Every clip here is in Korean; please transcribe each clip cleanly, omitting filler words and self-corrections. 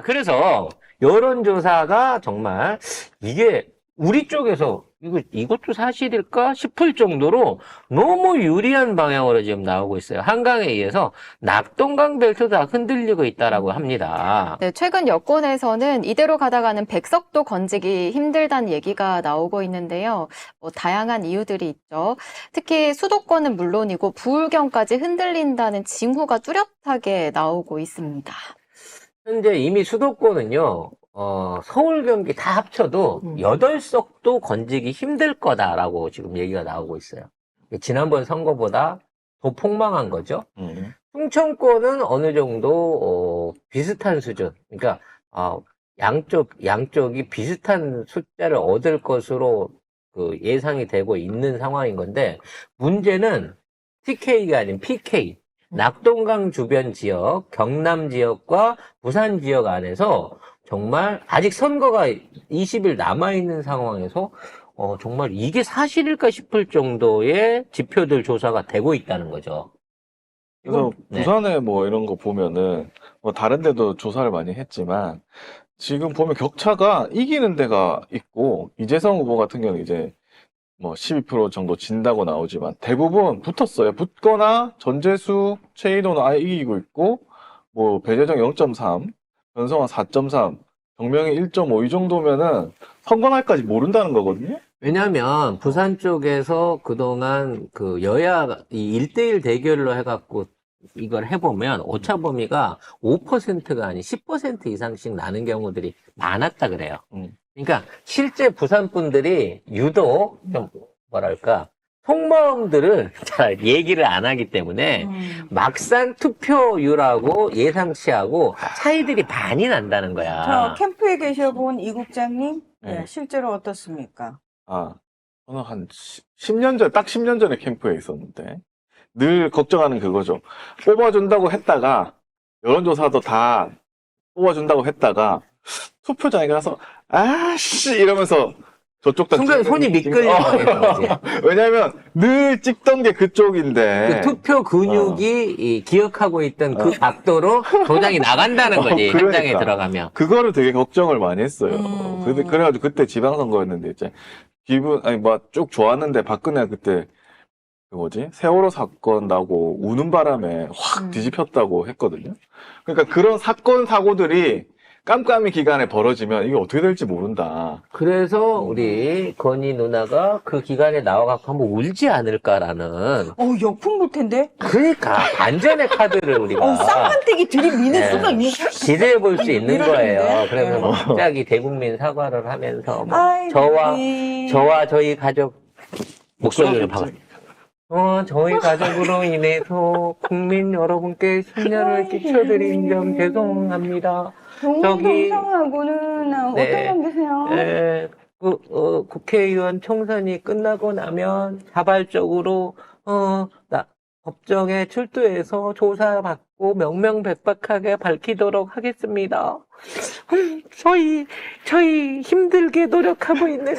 그래서 여론조사가 정말 이게 우리 쪽에서 이것도 사실일까 싶을 정도로 너무 유리한 방향으로 지금 나오고 있어요. 한강에 의해서 낙동강 벨트도 다 흔들리고 있다라고 합니다. 네, 최근 여권에서는 이대로 가다가는 백석도 건지기 힘들다는 얘기가 나오고 있는데요. 다양한 이유들이 있죠. 특히 수도권은 물론이고 부울경까지 흔들린다는 징후가 뚜렷하게 나오고 있습니다. 현재 이미 수도권은요, 서울, 경기 다 합쳐도 8석도 건지기 힘들 거다라고 지금 얘기가 나오고 있어요. 지난번 선거보다 더 폭망한 거죠. 충청권은 어느 정도, 비슷한 수준. 그러니까, 양쪽이 비슷한 숫자를 얻을 것으로 그 예상이 되고 있는 상황인 건데, 문제는 TK가 아닌 PK. 낙동강 주변 지역, 경남 지역과 부산 지역 안에서 정말 아직 선거가 20일 남아있는 상황에서 정말 이게 사실일까 싶을 정도의 지표들 조사가 되고 있다는 거죠. 그래서 네. 부산에 뭐 이런 거 보면은 뭐 다른 데도 조사를 많이 했지만 지금 보면 격차가 이기는 데가 있고 이재성 후보 같은 경우는 이제 뭐 12% 정도 진다고 나오지만 대부분 붙었어요. 붙거나 전재수, 최인호는 아예 이기고 있고 뭐 배재정 0.3, 변성환 4.3, 정명희 1.5 이 정도면은 선거 날까지 모른다는 거거든요. 왜냐하면 부산 쪽에서 그동안 그 여야 이 1대1 대결로 해갖고 이걸 해보면 오차 범위가 5%가 아닌 10% 이상씩 나는 경우들이 많았다 그래요. 그러니까 실제 부산 분들이 유독 좀 뭐랄까 속마음들을 잘 얘기를 안 하기 때문에 막상 투표율하고 예상치하고 차이들이 많이 난다는 거야. 저 캠프에 계셔본 이 국장님, 네. 네, 실제로 어떻습니까? 저는 한 10년 전, 딱 10년 전에 캠프에 있었는데 늘 걱정하는 그거죠. 뽑아준다고 했다가 여론조사도 다 뽑아준다고 했다가 투표장에 가서 아씨 이러면서 저쪽 다 순간 손이 미끌리는 거지. 왜냐면 늘 찍던 게 그쪽인데 그 투표 근육이 이 기억하고 있던 그 각도로 도장이 나간다는 거지. 그러니까. 현장에 들어가면. 그거를 되게 걱정을 많이 했어요. 그래가지고 그때 지방선거였는데 이제 뭐 쭉 좋았는데 박근혜가 그때 그 뭐지 세월호 사건 나고 우는 바람에 확 뒤집혔다고 했거든요. 그러니까 그런 사건 사고들이 깜깜이 기간에 벌어지면 이게 어떻게 될지 모른다. 그래서 우리 건희 누나가 그 기간에 나와갖고 한번 울지 않을까라는. 역풍 불 텐데? 그러니까 반전의 카드를 우리가 쌍판대기 들이미는 네. 순간 기대해 볼 수 있는 이러는데. 거예요. 그래서 네. 뭐 갑자기 대국민 사과를 하면서 뭐 아이고, 저와 저희 가족 목소리를 박아. 저희 가족으로 인해서 국민 여러분께 심려를 끼쳐드린 점 죄송합니다. 저기- 동성하고는 네. 어떤 관계세요? 국회의원 총선이 끝나고 나면 자발적으로 법정에 출두해서 조사받고 명명백백하게 밝히도록 하겠습니다. 저희 힘들게 노력하고 있는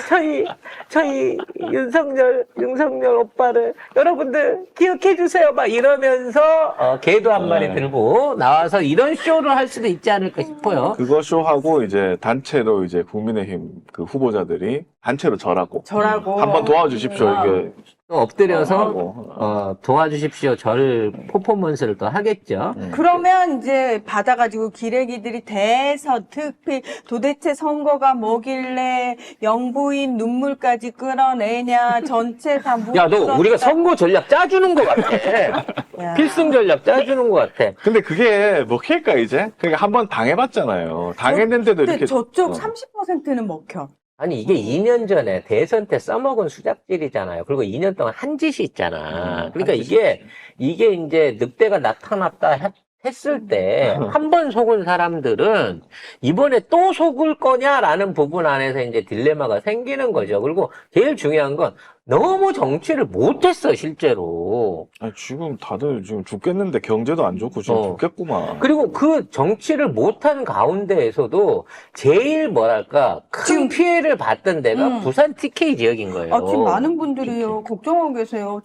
저희 윤석열 오빠를 여러분들 기억해 주세요. 막 이러면서 개도 한 마리 네. 들고 나와서 이런 쇼를 할 수도 있지 않을까 싶어요. 그거 쇼하고 이제 단체로 이제 국민의힘 그 후보자들이 단체로 절하고 저라고. 한번 도와주십시오 이게 또 엎드려서 하고. 도와주십시오. 저를 퍼포먼스를 또 하겠죠. 그러면 이제 받아가지고 기레기들이 대서특필 도대체 선거가 뭐길래 영부인 눈물까지 끌어내냐 전체 다 야, 너 우리가 선거 전략 짜주는 것 같아. 필승 전략 짜주는 것 같아. 근데 그게 먹힐까 이제? 그러니까 한번 당해봤잖아요. 당했는데도 근데 이렇게 저쪽 30%는 먹혀. 아니, 이게 2년 전에 대선 때 써먹은 수작질이잖아요. 그리고 2년 동안 한 짓이 있잖아. 그러니까 한 이게 이제 늑대가 나타났다 했을 때 한 번 속은 사람들은 이번에 또 속을 거냐라는 부분 안에서 이제 딜레마가 생기는 거죠. 그리고 제일 중요한 건 너무 정치를 못했어, 실제로. 아니, 지금 다들 지금 죽겠는데 경제도 안 좋고 지금 죽겠구만. 그리고 그 정치를 못한 가운데에서도 제일 뭐랄까, 큰 피해를 봤던 데가 부산 TK 지역인 거예요. 아, 지금 많은 분들이요, 걱정하고 계세요.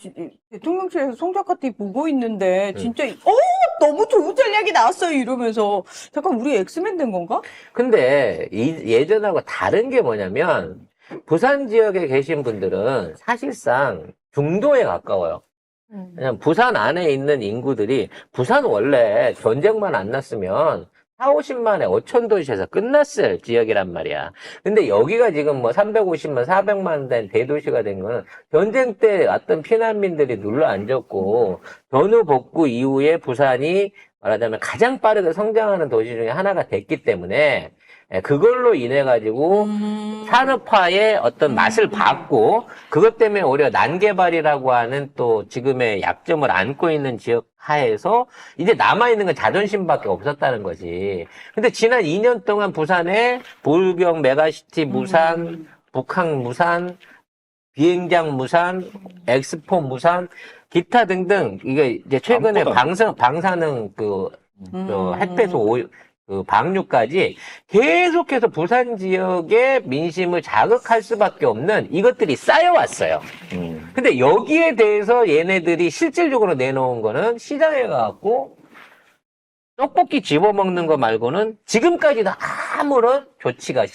대통령실에서 송 작가 TV 보고 있는데, 진짜, 너무 좋은 전략이 나왔어요, 이러면서. 잠깐, 우리 엑스맨 된 건가? 근데 예전하고 다른 게 뭐냐면 부산 지역에 계신 분들은 사실상 중도에 가까워요. 그냥 부산 안에 있는 인구들이 부산 원래 전쟁만 안 났으면 4, 50만에 어촌도시에서 끝났을 지역이란 말이야. 근데 여기가 지금 뭐 350만, 400만 된 대도시가 된 거는 전쟁 때 왔던 피난민들이 눌러 앉았고 전후 복구 이후에 부산이 말하자면 가장 빠르게 성장하는 도시 중에 하나가 됐기 때문에 그걸로 인해 가지고 산업화의 어떤 맛을 봤고 그것 때문에 오히려 난개발이라고 하는 또 지금의 약점을 안고 있는 지역 하에서 이제 남아있는 건 자존심밖에 없었다는 거지. 근데 지난 2년 동안 부산에 보울경 메가시티 무산, 북항 무산, 비행장 무산, 엑스포 무산, 기타 등등 이게 이제 최근에 방사능 핵배수 그 방류까지 계속해서 부산 지역의 민심을 자극할 수밖에 없는 이것들이 쌓여왔어요. 근데 여기에 대해서 얘네들이 실질적으로 내놓은 거는 시장에 가갖고 떡볶이 집어먹는 거 말고는 지금까지도 아무런 조치가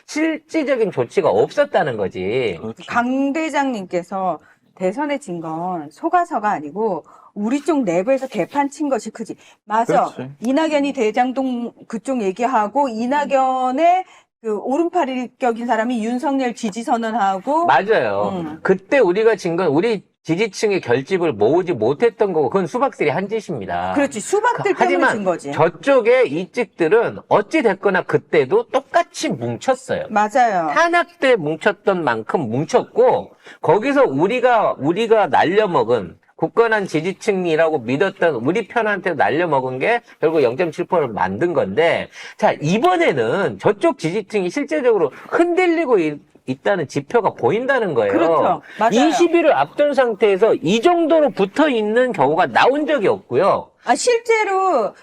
실질적인 조치가 없었다는 거지. 강 대장님께서 대선에 진 건 속아서가 아니고 우리 쪽 내부에서 개판 친 것이 크지. 맞아. 그렇지. 이낙연이 대장동 그쪽 얘기하고 이낙연의 그 오른팔이 격인 사람이 윤석열 지지 선언하고 맞아요. 그때 우리가 진 건 우리 지지층의 결집을 모으지 못했던 거고 그건 수박들이 한 짓입니다. 그렇지. 수박들 때문에 하지만 진 거지. 저쪽의 이직들은 어찌 됐거나 그때도 똑같이 뭉쳤어요. 맞아요. 탄압 때 뭉쳤던 만큼 뭉쳤고 거기서 우리가 날려먹은 굳건한 지지층이라고 믿었던 우리 편한테 날려먹은 게 결국 0.7%를 만든 건데 자 이번에는 저쪽 지지층이 실제적으로 흔들리고 있다는 지표가 보인다는 거예요. 그렇죠. 맞아요. 20일을 앞둔 상태에서 이 정도로 붙어 있는 경우가 나온 적이 없고요. 아, 실제로,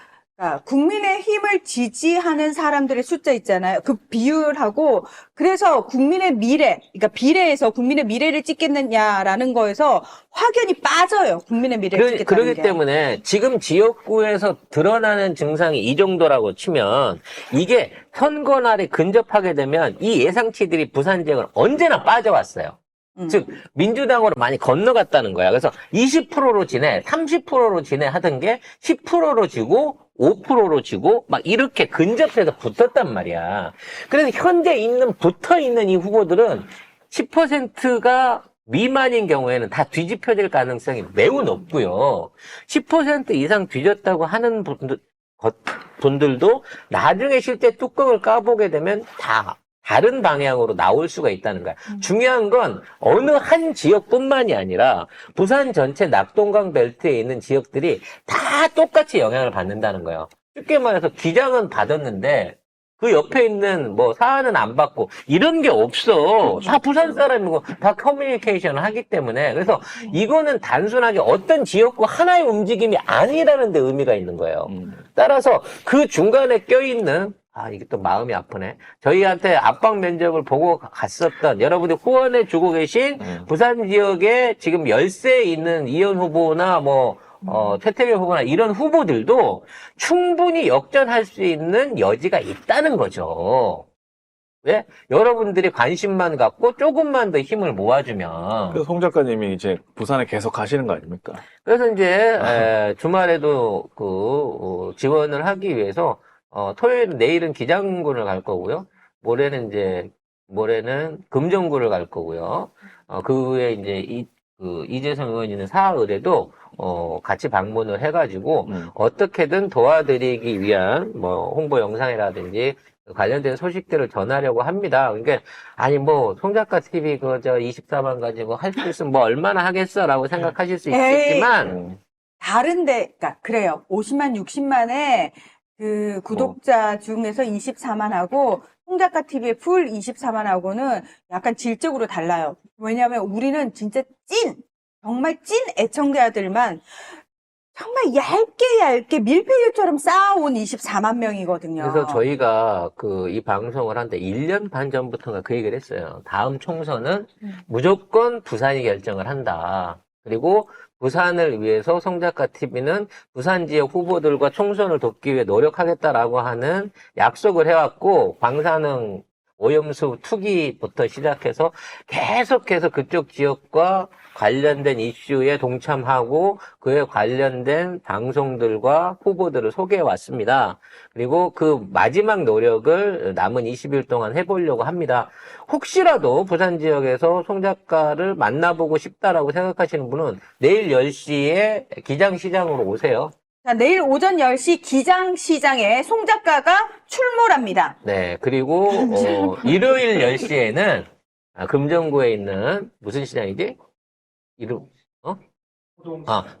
국민의 힘을 지지하는 사람들의 숫자 있잖아요. 그 비율하고, 그래서 국민의 미래, 그러니까 비례에서 국민의 미래를 찍겠느냐라는 거에서 확연히 빠져요. 국민의 미래를 찍겠다는 그러기 게. 때문에 지금 지역구에서 드러나는 증상이 이 정도라고 치면 이게 선거 날에 근접하게 되면 이 예상치들이 부산 지역은 언제나 빠져왔어요. 즉 민주당으로 많이 건너갔다는 거야. 그래서 20%로 지내, 30%로 지내 하던 게 10%로 지고 5%로 지고 막 이렇게 근접해서 붙었단 말이야. 그래서 현재 붙어 있는 이 후보들은 10%가 미만인 경우에는 다 뒤집혀질 가능성이 매우 높고요. 10% 이상 뒤졌다고 하는 분들도 나중에 실제 뚜껑을 까보게 되면 다 다른 방향으로 나올 수가 있다는 거야. 중요한 건 어느 한 지역뿐만이 아니라 부산 전체 낙동강 벨트에 있는 지역들이 다 똑같이 영향을 받는다는 거예요. 쉽게 말해서 기장은 받았는데 그 옆에 있는 뭐 사안은 안 받고 이런 게 없어. 다 부산 사람이고 다 커뮤니케이션을 하기 때문에 그래서 이거는 단순하게 어떤 지역구 하나의 움직임이 아니라는 데 의미가 있는 거예요. 따라서 그 중간에 껴있는 이게 또 마음이 아프네. 저희한테 압박 면접을 보고 갔었던 여러분들 후원해 주고 계신 부산 지역에 지금 열세에 있는 이현 후보나 최태별 후보나 이런 후보들도 충분히 역전할 수 있는 여지가 있다는 거죠. 왜? 여러분들이 관심만 갖고 조금만 더 힘을 모아주면. 그래서 송 작가님이 이제 부산에 계속 가시는 거 아닙니까? 그래서 이제 주말에도 지원을 하기 위해서 내일은 기장군을 갈 거고요. 모레는 금정구를 갈 거고요. 그 후에 이제 이재성 의원이 있는 사흘에도 같이 방문을 해가지고 어떻게든 도와드리기 위한 홍보 영상이라든지 관련된 소식들을 전하려고 합니다. 그러니까 송 작가 TV 24만 가지고 할 수 있으면 얼마나 하겠어라고 생각하실 수 있겠지만 다른데, 그러니까 그래요. 50만, 60만에 그 구독자 중에서 24만 하고 송 작가 TV의 풀 24만 하고는 약간 질적으로 달라요. 왜냐하면 우리는 진짜 정말 찐 애청자들만 정말 얇게 밀폐유처럼 쌓아온 24만 명이거든요. 그래서 저희가 이 방송을 한 데 1년 반 전부터가 그 얘기를 했어요. 다음 총선은 무조건 부산이 결정을 한다. 그리고 부산을 위해서 송작가 TV는 부산 지역 후보들과 총선을 돕기 위해 노력하겠다라고 하는 약속을 해왔고, 방사능 오염수 투기부터 시작해서 계속해서 그쪽 지역과 관련된 이슈에 동참하고 그에 관련된 방송들과 후보들을 소개해 왔습니다. 그리고 그 마지막 노력을 남은 20일 동안 해보려고 합니다. 혹시라도 부산 지역에서 송 작가를 만나보고 싶다라고 생각하시는 분은 내일 10시에 기장시장으로 오세요. 자, 내일 오전 10시 기장시장에 송 작가가 출몰합니다. 네, 그리고 일요일 10시에는 금정구에 있는 무슨 시장이지?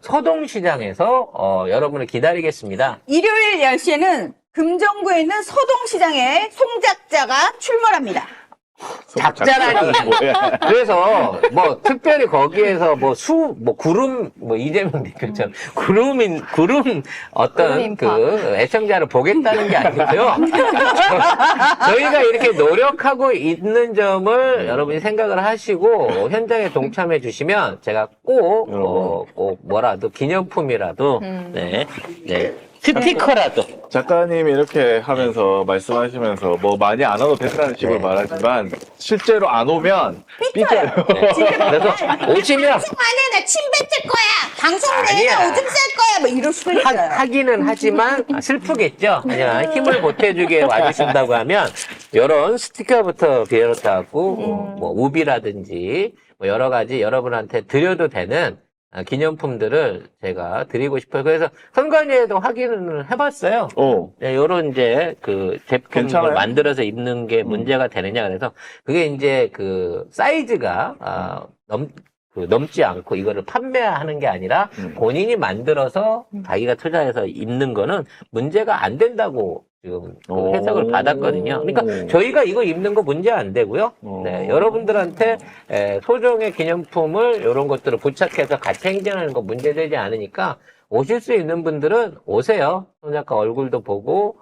서동시장에서 여러분을 기다리겠습니다. 일요일 10시에는 금정구에 있는 서동시장에 송 작가가 출몰합니다. 작자라니. 뭐야. 그래서 특별히 거기에서 구름 이재명 대표처럼 구름 어떤 인파. 애청자를 보겠다는 게 아니고요. 저희가 이렇게 노력하고 있는 점을 여러분이 생각을 하시고 현장에 동참해 주시면 제가 꼭 뭐라도 기념품이라도 네. 스티커라도. 작가님이 이렇게 하면서 말씀하시면서 뭐 많이 안 와도 된다는 식으로 네. 말하지만 실제로 안 오면 삐져요. 그래서 오시면 안에 나 침 뱉을 거야. 방송 아니야. 내내 오줌 쌀 거야. 뭐 이럴 수도 있어요. 하기는 하지만 슬프겠죠. 그냥 힘을 보태주게 와주신다고 하면 이런 스티커부터 비롯해갖고 뭐 우비라든지 뭐 여러 가지 여러분한테 드려도 되는 기념품들을 제가 드리고 싶어요. 그래서 선관위에도 확인을 해봤어요. 네, 요런 이제 제품을 괜찮아요? 만들어서 입는 게 문제가 되느냐. 그래서 그게 이제 사이즈가 넘지 않고 이거를 판매하는 게 아니라 본인이 만들어서 자기가 투자해서 입는 거는 문제가 안 된다고 지금 해석을 받았거든요. 그러니까 저희가 이거 입는 거 문제 안 되고요. 네, 여러분들한테 소정의 기념품을 이런 것들을 부착해서 같이 행진하는 거 문제되지 않으니까 오실 수 있는 분들은 오세요. 송 작가 얼굴도 보고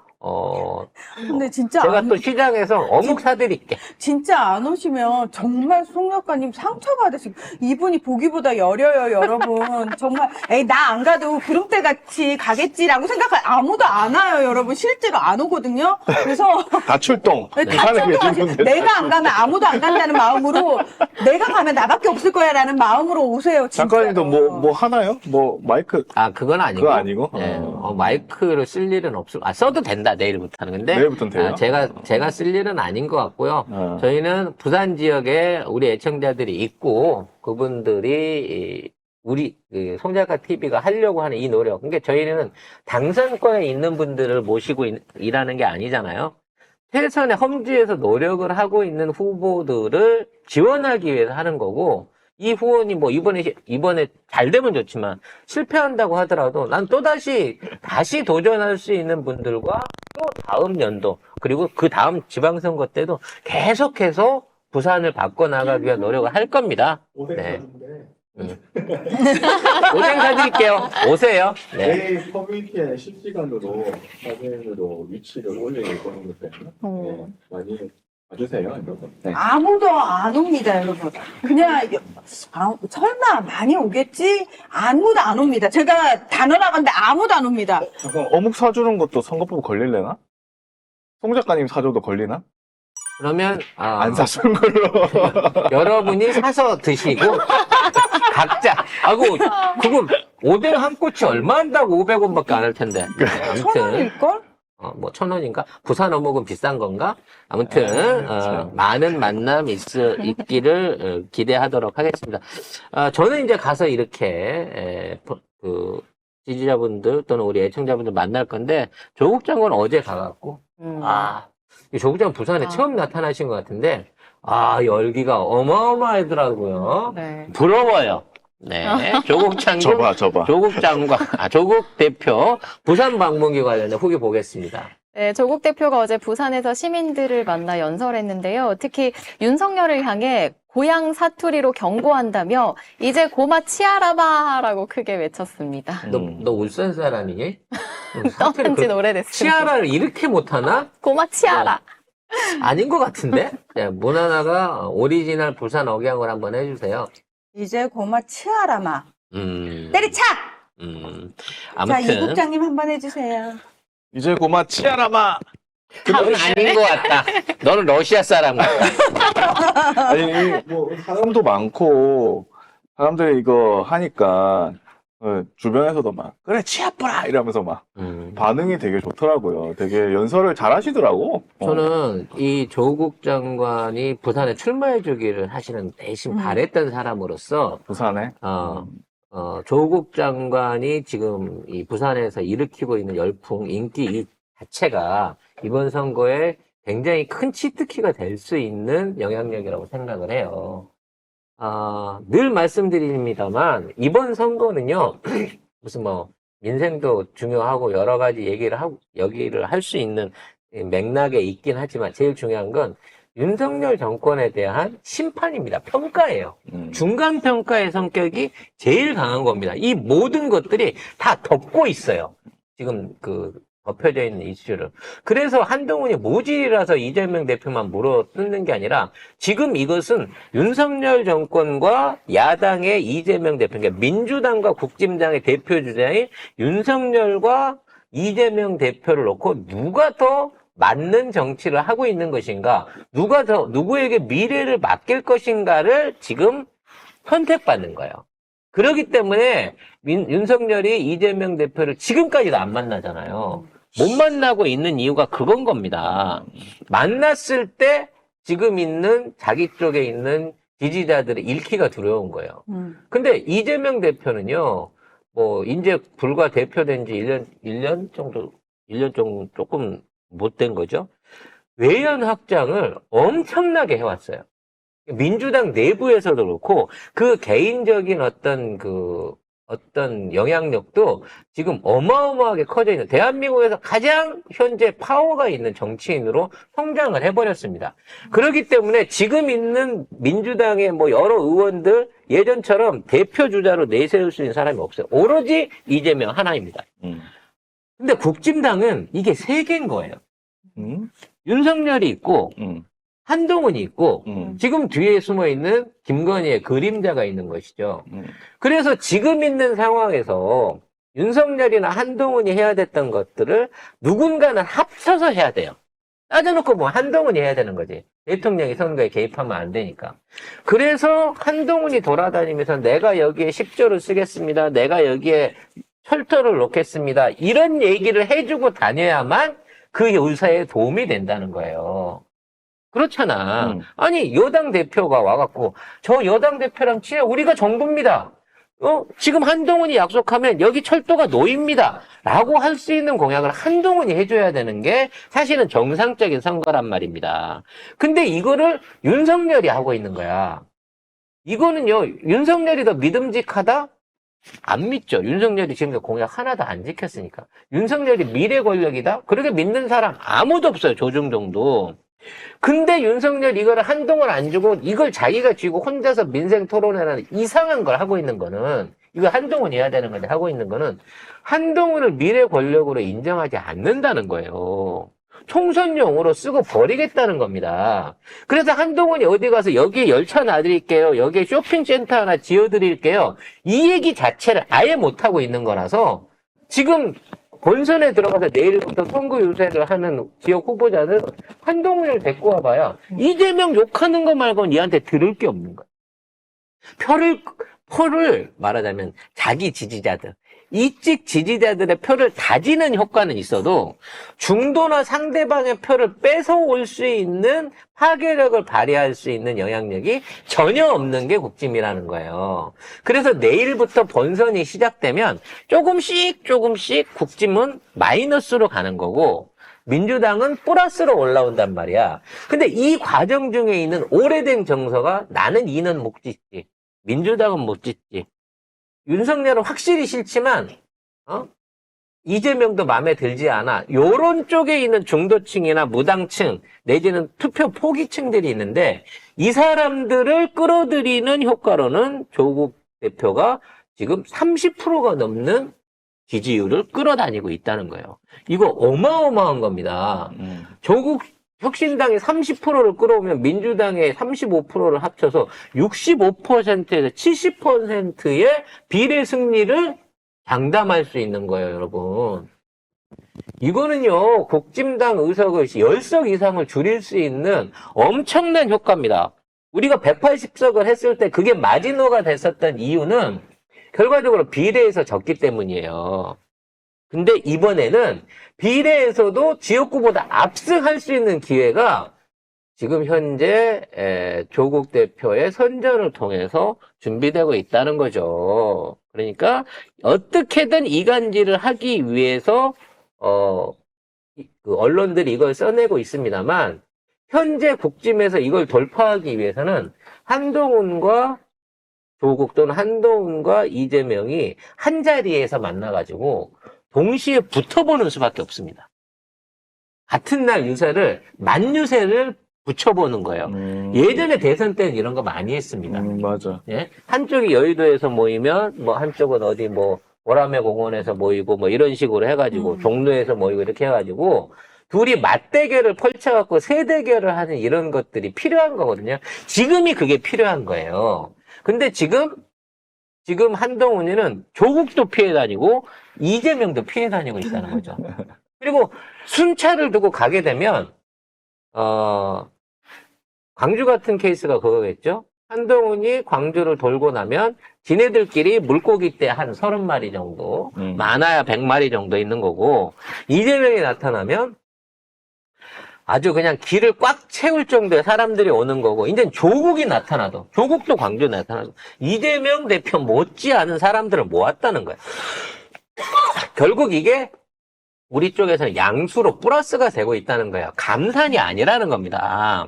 근데 진짜 제가 또 시장에서 어묵 사드릴게. 진짜 안 오시면 정말 송 작가님 상처받으시고 이분이 보기보다 여려요, 여러분. 정말 에이 나 안 가도 구름대 같이 가겠지라고 생각할 아무도 안 와요, 여러분. 실제로 안 오거든요. 그래서 다 출동. 다 부산에 계신 출동하세요. 분들. 내가 안 가면 아무도 안 간다는 마음으로 내가 가면 나밖에 없을 거야라는 마음으로 오세요. 진짜로. 작가님도 뭐 하나요? 뭐 마이크 그건 아니고. 그거 아니고? 네, 마이크를 쓸 일은 써도 된다, 내일부터는. 근데 내일부터는 돼요? 제가 쓸 일은 아닌 것 같고요. 저희는 부산 지역에 우리 애청자들이 있고, 그분들이 우리 송 작가 TV가 하려고 하는 이 노력. 그러니까 저희는 당선권에 있는 분들을 모시고 일하는 게 아니잖아요. 최선의 험지에서 노력을 하고 있는 후보들을 지원하기 위해서 하는 거고, 이 후원이 이번에 잘 되면 좋지만 실패한다고 하더라도 난 다시 도전할 수 있는 분들과 또 다음 연도 그리고 그 다음 지방선거 때도 계속해서 부산을 바꿔나가기 위한 노력을 할 겁니다. 네. 오뎅 사드릴게요. 오세요. 네. 내일 커뮤니티에 실시간으로 사진으로 위치를 올리고 있거든요. 네, 많이 봐주세요. 여러분. 네. 아무도 안 옵니다, 여러분. 그냥 설마 많이 오겠지? 아무도 안 옵니다. 제가 단어 나갔는데 아무도 안 옵니다. 어묵 사주는 것도 선거법 걸릴래나? 송 작가님 사줘도 걸리나? 그러면 안 사주는 걸로. 여러분이 사서 드시고 각자 그거 오뎅 한 꼬치 얼마 한다고 500원밖에 안 할 텐데. 아무튼 1,000원일걸? 1,000원인가? 부산 어묵은 비싼 건가? 아무튼, 많은 만남 있기를 기대하도록 하겠습니다. 저는 이제 가서 이렇게, 지지자분들 또는 우리 애청자분들 만날 건데, 조국 장관 어제 가갖고, 이 조국 장관 부산에 처음 나타나신 것 같은데, 열기가 어마어마하더라고요. 네. 부러워요. 네. 조국 장관. 저봐. 조국 대표 부산 방문기 관련해 후기 보겠습니다. 네, 조국 대표가 어제 부산에서 시민들을 만나 연설했는데요. 특히 윤석열을 향해 고향 사투리로 경고한다며 이제 고마 치아라바라고 크게 외쳤습니다. 너 울산 사람이니? 떠난 지는 오래됐습니다. 치아라를 이렇게 못하나? 고마 치아라. 아닌 것 같은데? 네, 모나나가 오리지널 부산 억양을 한번 해주세요. 이제 고마 치아라마. 음, 때리차! 자, 이 아무튼. 국장님 한번 해주세요. 이제 고마 치아라마. 넌 아닌 것 같다. 너는 러시아 사람 같다. 아니, 뭐 사람도 많고 사람들이 이거 하니까 주변에서도 막 그래 치아뿌라 이러면서 막 반응이 되게 좋더라고요. 되게 연설을 잘 하시더라고. 저는 이 조국 장관이 부산에 출마해 주기를 사실은 내심 바랬던 사람으로서, 부산에. 조국 장관이 지금 이 부산에서 일으키고 있는 열풍, 인기 이 자체가 이번 선거에 굉장히 큰 치트키가 될 수 있는 영향력이라고 생각을 해요. 늘 말씀드립니다만, 이번 선거는요, 무슨 민생도 중요하고 여러 가지 얘기를 할 수 있는 맥락에 있긴 하지만, 제일 중요한 건 윤석열 정권에 대한 심판입니다. 평가예요. 중간 평가의 성격이 제일 강한 겁니다. 이 모든 것들이 다 덮고 있어요. 지금 덮여져 있는 이슈를. 그래서 한동훈이 모질이라서 이재명 대표만 물어뜯는 게 아니라 지금 이것은 윤석열 정권과 야당의 이재명 대표, 그러니까 민주당과 국진당의 대표 주자인 윤석열과 이재명 대표를 놓고 누가 더 맞는 정치를 하고 있는 것인가, 누가 더 누구에게 미래를 맡길 것인가를 지금 선택받는 거예요. 그렇기 때문에 윤석열이 이재명 대표를 지금까지도 안 만나잖아요. 못 만나고 있는 이유가 그건 겁니다. 만났을 때 지금 있는 자기 쪽에 있는 지지자들의 잃기가 두려운 거예요. 근데 이재명 대표는요, 이제 불과 대표된 지 1년 정도 조금 못 된 거죠. 외연 확장을 엄청나게 해왔어요. 민주당 내부에서도 그렇고, 그 개인적인 어떤 영향력도 지금 어마어마하게 커져 있는, 대한민국에서 가장 현재 파워가 있는 정치인으로 성장을 해버렸습니다. 그렇기 때문에 지금 있는 민주당의 여러 의원들 예전처럼 대표 주자로 내세울 수 있는 사람이 없어요. 오로지 이재명 하나입니다. 근데 국진당은 이게 세 개인 거예요. 윤석열이 있고, 한동훈이 있고, 지금 뒤에 숨어 있는 김건희의 그림자가 있는 것이죠. 그래서 지금 있는 상황에서 윤석열이나 한동훈이 해야 됐던 것들을 누군가는 합쳐서 해야 돼요. 따져놓고 한동훈이 해야 되는 거지. 대통령이 선거에 개입하면 안 되니까. 그래서 한동훈이 돌아다니면서 내가 여기에 10조를 쓰겠습니다. 내가 여기에 철도를 놓겠습니다. 이런 얘기를 해주고 다녀야만 그 의사에 도움이 된다는 거예요. 그렇잖아. 아니, 여당 대표가 와갖고, 저 여당 대표랑 친해, 우리가 정부입니다. 지금 한동훈이 약속하면 여기 철도가 놓입니다. 라고 할 수 있는 공약을 한동훈이 해줘야 되는 게 사실은 정상적인 선거란 말입니다. 근데 이거를 윤석열이 하고 있는 거야. 이거는요, 윤석열이 더 믿음직하다? 안 믿죠. 윤석열이 지금 공약 하나도 안 지켰으니까. 윤석열이 미래 권력이다? 그렇게 믿는 사람 아무도 없어요. 조중동도. 근데 윤석열 이거를 한동훈 안 주고 이걸 자기가 쥐고 혼자서 민생 토론회라는 이상한 걸 하고 있는 거는, 이거 한동훈이 해야 되는 건데 하고 있는 거는 한동훈을 미래 권력으로 인정하지 않는다는 거예요. 총선용으로 쓰고 버리겠다는 겁니다. 그래서 한동훈이 어디 가서 여기에 열차 놔드릴게요, 여기에 쇼핑센터 하나 지어드릴게요, 이 얘기 자체를 아예 못하고 있는 거라서 지금 본선에 들어가서 내일부터 선거 유세를 하는 지역 후보자는 한동훈을 데리고 와봐야 이재명 욕하는 거 말고는 얘한테 들을 게 없는 거야. 표를 말하자면 자기 지지자들, 이직 지지자들의 표를 다지는 효과는 있어도 중도나 상대방의 표를 뺏어올 수 있는 파괴력을 발휘할 수 있는 영향력이 전혀 없는 게 국짐이라는 거예요. 그래서 내일부터 본선이 시작되면 조금씩 국짐은 마이너스로 가는 거고 민주당은 플러스로 올라온단 말이야. 근데 이 과정 중에 있는 오래된 정서가 나는 이는 못 짓지, 민주당은 못 짓지, 윤석열은 확실히 싫지만 이재명도 마음에 들지 않아. 요런 쪽에 있는 중도층이나 무당층 내지는 투표 포기층들이 있는데 이 사람들을 끌어들이는 효과로는 조국 대표가 지금 30%가 넘는 지지율을 끌어다니고 있다는 거예요. 이거 어마어마한 겁니다. 조국 혁신당이 30%를 끌어오면 민주당의 35%를 합쳐서 65%에서 70%의 비례 승리를 장담할 수 있는 거예요, 여러분. 이거는요, 국진당 의석을 10석 이상을 줄일 수 있는 엄청난 효과입니다. 우리가 180석을 했을 때 그게 마지노가 됐었던 이유는 결과적으로 비례에서 졌기 때문이에요. 근데 이번에는 비례에서도 지역구보다 압승할 수 있는 기회가 지금 현재 조국 대표의 선전을 통해서 준비되고 있다는 거죠. 그러니까 어떻게든 이간질을 하기 위해서 그 언론들이 이걸 써내고 있습니다만 현재 국짐에서 이걸 돌파하기 위해서는 한동훈과 조국 또는 한동훈과 이재명이 한 자리에서 만나가지고 동시에 붙어보는 수밖에 없습니다. 같은 날 유세를 만유세를 붙여보는 거예요. 예전에 대선 때는 이런 거 많이 했습니다. 맞아. 예? 한쪽이 여의도에서 모이면 뭐 한쪽은 어디 뭐 보라매 공원에서 모이고 뭐 이런 식으로 해가지고 종로에서 모이고 이렇게 해가지고 둘이 맞대결을 펼쳐갖고 세대결을 하는 이런 것들이 필요한 거거든요. 지금이 그게 필요한 거예요. 근데 지금 한동훈이는 조국도 피해 다니고 이재명도 피해 다니고 있다는 거죠. 그리고 순차를 두고 가게 되면 광주 같은 케이스가 그거겠죠. 한동훈이 광주를 돌고 나면 지네들끼리 물고기 떼 한 30마리 정도, 많아야 100마리 정도 있는 거고, 이재명이 나타나면 아주 그냥 길을 꽉 채울 정도의 사람들이 오는 거고, 이제 조국이 나타나도, 조국도 광주에 나타나도, 이재명 대표 못지않은 사람들을 모았다는 거예요. 결국 이게 우리 쪽에서 양수로 플러스가 되고 있다는 거예요. 감산이 아니라는 겁니다.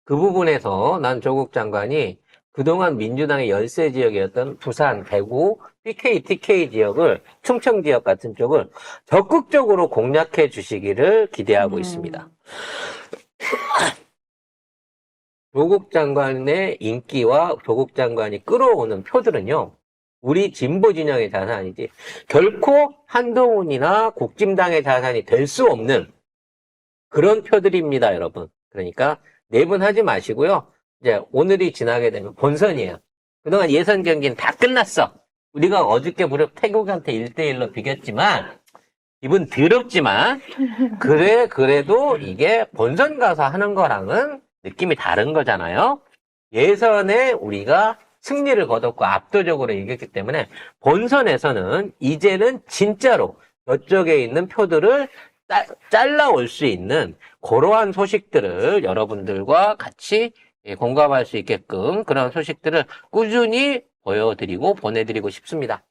그 부분에서 난 조국 장관이 그동안 민주당의 열세 지역이었던 부산, 대구, PK, TK 지역을, 충청 지역 같은 쪽을 적극적으로 공략해 주시기를 기대하고 있습니다. 조국 장관의 인기와 조국 장관이 끌어오는 표들은요, 우리 진보 진영의 자산이지 결코 한동훈이나 국진당의 자산이 될 수 없는 그런 표들입니다, 여러분. 그러니까 내분하지 마시고요. 이제 오늘이 지나게 되면 본선이에요. 그동안 예선 경기는 다 끝났어. 우리가 어저께 무려 태국한테 1대1로 비겼지만 기분 더럽지만 그래도 이게 본선 가서 하는 거랑은 느낌이 다른 거잖아요. 예선에 우리가 승리를 거뒀고 압도적으로 이겼기 때문에 본선에서는 이제는 진짜로 저쪽에 있는 표들을 잘라올 수 있는 그러한 소식들을 여러분들과 같이 공감할 수 있게끔 그런 소식들을 꾸준히 보여드리고 보내드리고 싶습니다.